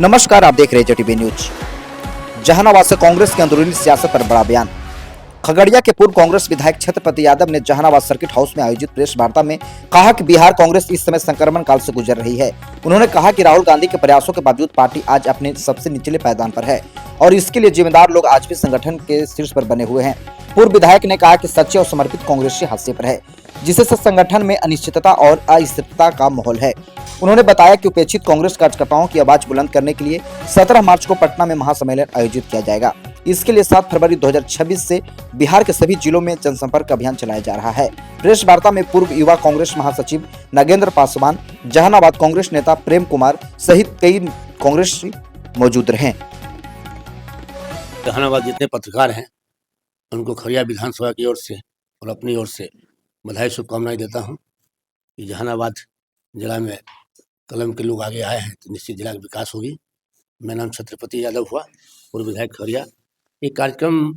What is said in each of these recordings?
नमस्कार, आप देख रहे हैं जेटीबी न्यूज। जहानाबाद से कांग्रेस की अंदरूनी सियासत पर बड़ा बयान। खगड़िया के पूर्व कांग्रेस विधायक छत्रपति यादव ने जहानाबाद सर्किट हाउस में आयोजित प्रेस वार्ता में कहा कि बिहार कांग्रेस इस समय संक्रमण काल से गुजर रही है। उन्होंने कहा कि राहुल गांधी के प्रयासों के बावजूद पार्टी आज अपने सबसे निचले पायदान पर है और इसके लिए जिम्मेदार लोग आज भी संगठन के शीर्ष पर बने हुए हैं। पूर्व विधायक ने कहा कि सच्चे और समर्पित कांग्रेसी हाशिए पर है, जिससे संगठन में अनिश्चितता और अस्थिरता का माहौल है। उन्होंने बताया कि उपेक्षित कांग्रेस कार्यकर्ताओं की आवाज बुलंद करने के लिए 17 मार्च को पटना में महासम्मेलन आयोजित किया जाएगा। इसके लिए 7 फरवरी 2026 से बिहार के सभी जिलों में जनसंपर्क अभियान चलाया जा रहा है। प्रेस वार्ता में पूर्व युवा कांग्रेस महासचिव नागेंद्र पासवान, जहानाबाद कांग्रेस नेता प्रेम कुमार सहित कई कांग्रेसी मौजूद रहे। जहानाबाद जितने पत्रकार हैं उनको खगड़िया विधानसभा की ओर से और अपनी ओर से बधाई शुभकामनाएं देता हूं कि जहानाबाद जिला में कलम के लोग आगे आए हैं तो निश्चित जिला का विकास होगी। मेरा नाम छत्रपति यादव हुआ, पूर्व विधायक खगड़िया। एक कार्यक्रम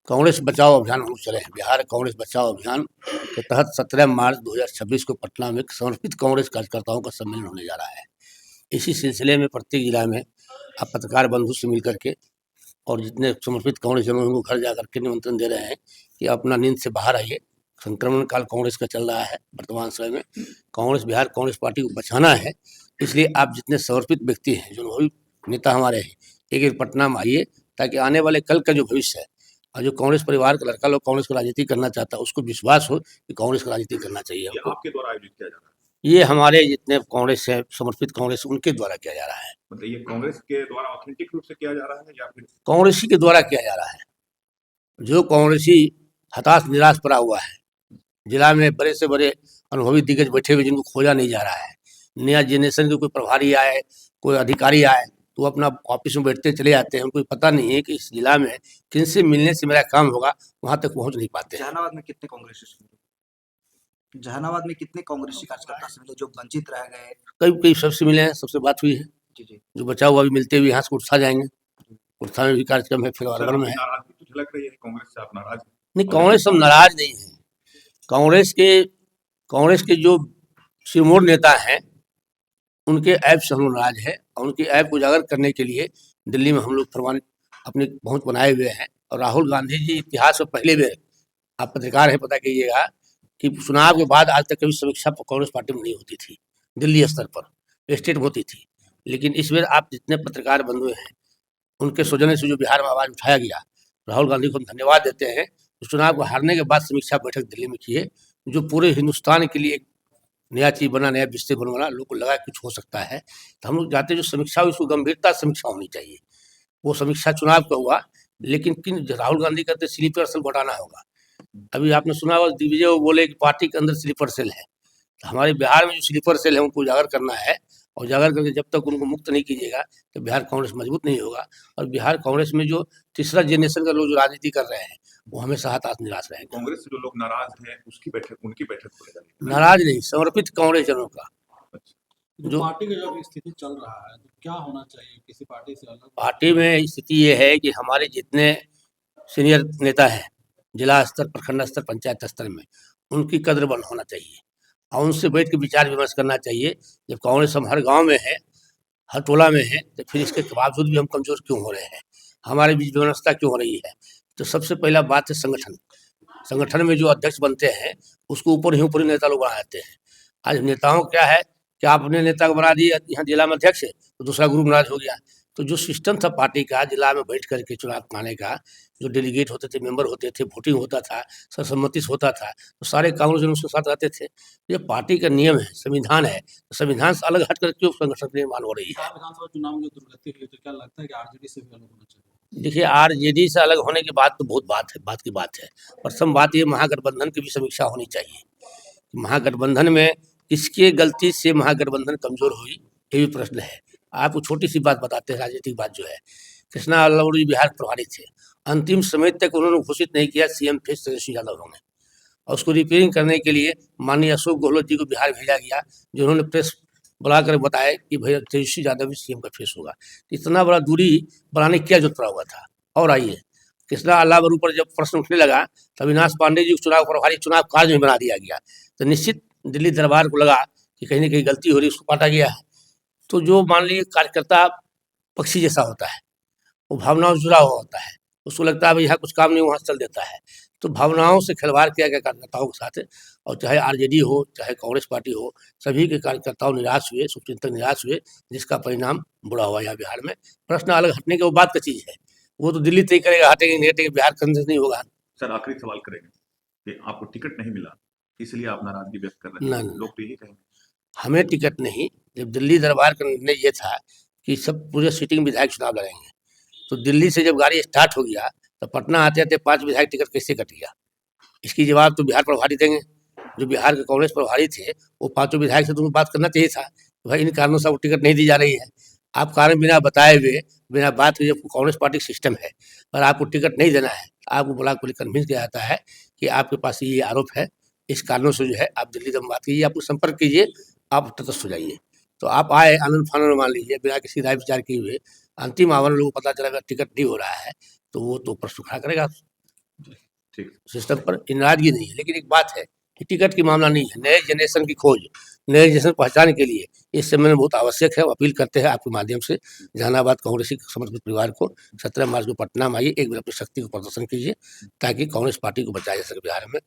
कांग्रेस बचाओ अभियान हम चले हैं। बिहार कांग्रेस बचाओ अभियान के तहत 17 मार्च 2026 को पटना में समर्पित कांग्रेस कार्यकर्ताओं का सम्मेलन होने जा रहा है। इसी सिलसिले में प्रत्येक जिला में आप पत्रकार बंधु से मिल करके और जितने समर्पित कांग्रेस जनों उनको घर जा करके निमंत्रण दे रहे हैं कि अपना नींद से बाहर आइए। संक्रमण काल कांग्रेस का चल रहा है वर्तमान समय में। कांग्रेस बिहार कांग्रेस पार्टी को बचाना है, इसलिए आप जितने समर्पित व्यक्ति हैं, जो भी नेता हमारे हैं, एक एक पटना में आइए ताकि आने वाले कल का जो भविष्य है और जो कांग्रेस परिवार का लड़का लोग कांग्रेस को राजनीति करना चाहता है उसको विश्वास हो कि कांग्रेस का राजनीति करना चाहिए। आपके द्वारा आयोजित किया जा रहा है? ये हमारे जितने कांग्रेस है, समर्पित कांग्रेस, उनके द्वारा किया जा रहा है। मतलब ये कांग्रेस के द्वारा ऑथेंटिक रूप से किया जा रहा है या फिर कांग्रेसी के द्वारा किया जा रहा है। जो कांग्रेसी हताश निराश पड़ा हुआ है, जिला में बड़े से बड़े अनुभवी दिग्गज बैठे हुए जिनको खोजा नहीं जा रहा है। नया जनरेशन के कोई प्रभारी आए, कोई अधिकारी आए तो वो अपना ऑफिस में बैठते चले जाते हैं। उनको पता नहीं है कि इस जिला में किनसे मिलने से मेरा काम होगा, वहां तक पहुंच नहीं पाते हैं। जहानाबाद में कितने कांग्रेसी कार्यकर्ता से मिले जो वंचित रह गए? कई कई सबसे मिले हैं, सबसे बात हुई है। जी। जो बचा हुआ अभी मिलते हुए यहाँ से उड़सा जाएंगे। उड़सा में भी कार्यक्रम है, फिर अरवल में है। नाराजगी तो झलक रही है कांग्रेस से, आप नाराज हैं? नहीं, कांग्रेस सब नाराज नहीं है। कांग्रेस के जो सिरमौर नेता हैं उनके ऐप से हम लोग नाराज है और उनके ऐप को उजागर करने के लिए दिल्ली में हम लोग फरमान अपनी पहुंच बनाए हुए हैं। और राहुल गांधी जी इतिहास में पहले भी, आप पत्रकार हैं पता कीजिएगा कि चुनाव के बाद आज तक कभी समीक्षा कांग्रेस पार्टी में नहीं होती थी। दिल्ली स्तर पर, स्टेट में होती थी, लेकिन इस बार आप जितने पत्रकार बंधु हैं उनके सौजन्य से जो बिहार में आवाज उठाया गया, राहुल गांधी को हम धन्यवाद देते हैं। चुनाव को हारने के बाद समीक्षा बैठक दिल्ली में किए, जो पूरे हिंदुस्तान के लिए एक नया चीज बना, नया विषय बनवाना, लोगों को लगा कुछ हो सकता है। तो हम लोग चाहते हैं जो समीक्षा हुई उसको गंभीरता से समीक्षा होनी चाहिए। वो समीक्षा चुनाव का हुआ, लेकिन किन राहुल गांधी कहते स्लीपर सेल बढ़ाना होगा। अभी आपने सुना होगा दिग्विजय वो बोले कि पार्टी के अंदर स्लीपर सेल है। तो हमारे बिहार में जो स्लीपर सेल है उनको उजागर करना है और उजागर करके जब तक उनको मुक्त नहीं कीजिएगा तो बिहार कांग्रेस मजबूत नहीं होगा। और बिहार कांग्रेस में जो तीसरा जनरेशन का लोग जो राजनीति कर रहे हैं वो हमेशा हताश निराश रहेंगे। कांग्रेस से जो लोग नाराज हैं उसकी बैठक, उनकी बैठक हो जाएगी। नाराज नहीं, समर्पित कांग्रेस जनों का। जो पार्टी का जब स्थिति चल रहा है तो क्या होना चाहिए किसी पार्टी से अलग? पार्टी में स्थिति ये है कि हमारे जितने सीनियर नेता हैं जिला स्तर, प्रखंड स्तर, पंचायत स्तर में, उनकी कद्र बन होना चाहिए और उनसे बैठ के विचार विमर्श करना चाहिए। जब कांग्रेस हम हर गांव में है, हर टोला में है, तो फिर इसके बावजूद भी हम कमजोर क्यों हो रहे हैं, हमारे बीच व्यवस्था क्यों हो रही है? तो सबसे पहला बात है संगठन में जो अध्यक्ष बनते हैं उसको ऊपर ही नेता लोग बना देते हैं। आज नेताओं क्या है कि आप अपने नेता को बना दिए यहाँ जिला में अध्यक्ष है तो दूसरा ग्रुप नाराज हो गया। तो जो सिस्टम था पार्टी का जिला में बैठ करके चुनाव कराने का, जो डेलीगेट होते थे, मेंबर होते थे, वोटिंग होता था, सर्वसम्मति से होता था, तो सारे कांग्रेस उसके साथ रहते थे। ये पार्टी का नियम है, संविधान है, तो संविधान से अलग हट करके संगठन निर्माण हो रही है। विधानसभा चुनाव में दुर्गति हुई तो क्या लगता है कि आरजेडी से भी अलग होना चाहिए? देखिए, आरजेडी से अलग होने की बात तो बहुत बात की बात है। प्रथम बात ये महागठबंधन की भी समीक्षा होनी चाहिए। महागठबंधन में किसकी गलती से महागठबंधन कमजोर हुई, ये भी प्रश्न है। आपको छोटी सी बात बताते हैं, राजनीतिक बात जो है, कृष्णा अल्लावड़ी बिहार प्रभारी थे, अंतिम समय तक उन्होंने घोषित नहीं किया सीएम थे तेजस्वी यादव ने, और उसको रिपेयरिंग करने के लिए माननीय अशोक गहलोत जी को बिहार भेजा गया, जो उन्होंने प्रेस बुलाकर बताया कि भैया तेजस्वी यादव भी सीएम का फेस होगा। इतना बड़ा दूरी बनाने की क्या जरूरत पड़ा हुआ था? और आइए कृष्णा अल्लावड़ी पर जब प्रश्न उठने लगा तो अविनाश पांडे जी को चुनाव प्रभारी चुनाव कार्य में बना दिया गया। तो निश्चित दिल्ली दरबार को लगा कि कहीं ना कहीं गलती हो रही, उसको काटा गया है। तो जो मान लीजिए कार्यकर्ता पक्षी जैसा होता है, वो भावनाओं से जुड़ा हुआ होता है। उसको लगता है भाई यहाँ कुछ काम नहीं, वहाँ चल देता है। तो भावनाओं से खिलवाड़ किया गया कार्यकर्ताओं के साथ, और चाहे आरजेडी हो, चाहे कांग्रेस पार्टी हो, सभी के कार्यकर्ताओं निराश हुए, शुभचिंतक निराश हुए, जिसका परिणाम बुरा हुआ यहाँ बिहार में। प्रश्न अलग हटने के वो बात का चीज़ है, वो तो दिल्ली तय करेगा, हटेंगे नहीं हटेंगे, बिहार के अंदर नहीं होगा। सर आखिरी सवाल करेंगे कि आपको टिकट नहीं मिला इसलिए आप नाराजगी व्यक्त कर रहे ना, हैं, ना। लोग तो यही कहेंगे। हमें टिकट नहीं, जब दिल्ली दरबार का निर्णय ये था कि सब पूरे सिटिंग विधायक चुनाव लड़ेंगे, तो दिल्ली से जब गाड़ी स्टार्ट हो गया तो पटना आते-आते 5 विधायक टिकट कैसे कट गया? इसकी जवाब तो बिहार प्रभारी देंगे। जो बिहार के कांग्रेस प्रभारी थे, वो पाँचों विधायक से तो बात करना चाहिए था, भाई इन कारणों से आपको टिकट नहीं दी जा रही है। आप कारण बिना बताए हुए, बिना बात हुए, कांग्रेस पार्टी का सिस्टम है और आपको टिकट नहीं देना है, आपको बुला के कन्विंस किया जाता है कि आपके पास ये आरोप है, इस कारणों से जो है आप दिल्ली से बात कीजिए, आप संपर्क कीजिए, आप तटस्थ हो जाइए। तो आप आए आनन-फानन मान लीजिए, बिना किसी राय विचार किए हुए, अंतिम आवर लोगों को पता चला अगर टिकट नहीं हो रहा है, तो वो तो प्रश्न खड़ा करेगा ठीक। सिस्टम पर। नाराजगी नहीं है, लेकिन एक बात है कि टिकट की मामला नहीं है, नए जनरेशन की खोज, नए जनरेशन पहचान के लिए इस समय में बहुत आवश्यक है। अपील करते हैं आपके माध्यम से जहानाबाद कांग्रेसी समर्पित परिवार को 17 मार्च को पटना में आइए, एक बार अपनी शक्ति को प्रदर्शन कीजिए, ताकि कांग्रेस पार्टी को बचाया जा सके बिहार में।